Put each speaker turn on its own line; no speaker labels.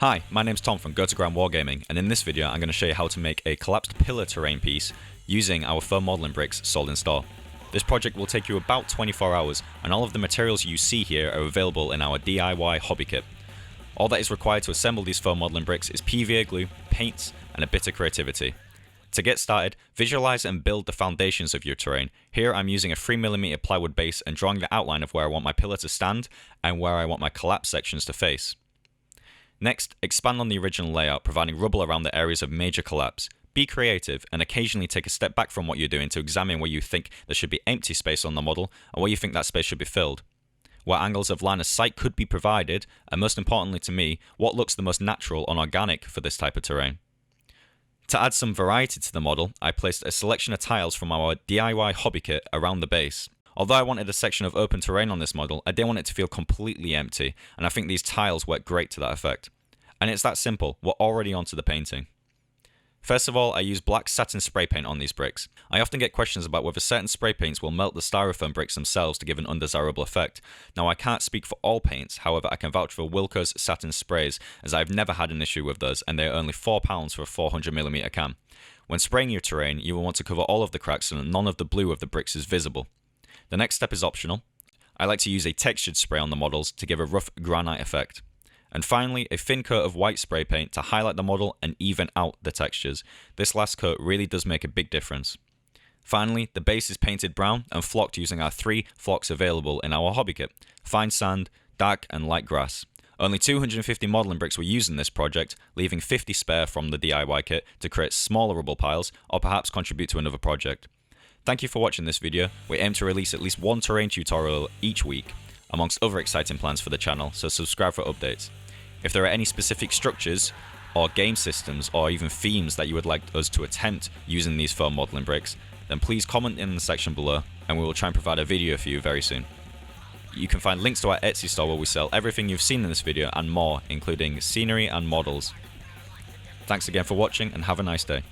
Hi, my name's Tom from Wargaming, and in this video I'm going to show you how to make a collapsed pillar terrain piece using our foam modelling bricks sold in store. This project will take you about 24 hours, and all of the materials you see here are available in our DIY hobby kit. All that is required to assemble these foam modelling bricks is PVA glue, paints, and a bit of creativity. To get started, visualize and build the foundations of your terrain. Here I'm using a 3mm plywood base and drawing the outline of where I want my pillar to stand and where I want my collapsed sections to face. Next, expand on the original layout, providing rubble around the areas of major collapse. Be creative and occasionally take a step back from what you're doing to examine where you think there should be empty space on the model and where you think that space should be filled. Where angles of line of sight could be provided, and most importantly to me, what looks the most natural and organic for this type of terrain. To add some variety to the model, I placed a selection of tiles from our DIY hobby kit around the base. Although I wanted a section of open terrain on this model, I didn't want it to feel completely empty, and I think these tiles work great to that effect. And it's that simple, we're already onto the painting. First of all, I use black satin spray paint on these bricks. I often get questions about whether certain spray paints will melt the styrofoam bricks themselves to give an undesirable effect. Now I can't speak for all paints, however I can vouch for Wilko's satin sprays, as I've never had an issue with those, and they are only £4 for a 400mm can. When spraying your terrain, you will want to cover all of the cracks so that none of the blue of the bricks is visible. The next step is optional. I like to use a textured spray on the models to give a rough granite effect. And finally, a thin coat of white spray paint to highlight the model and even out the textures. This last coat really does make a big difference. Finally, the base is painted brown and flocked using our 3 flocks available in our hobby kit: fine sand, dark and light grass. Only 250 modelling bricks were used in this project, leaving 50 spare from the DIY kit to create smaller rubble piles or perhaps contribute to another project. Thank you for watching this video. We aim to release at least one terrain tutorial each week, amongst other exciting plans for the channel, so subscribe for updates. If there are any specific structures, or game systems, or even themes that you would like us to attempt using these foam modelling bricks, then please comment in the section below, and we will try and provide a video for you very soon. You can find links to our Etsy store where we sell everything you've seen in this video and more, including scenery and models. Thanks again for watching, and have a nice day.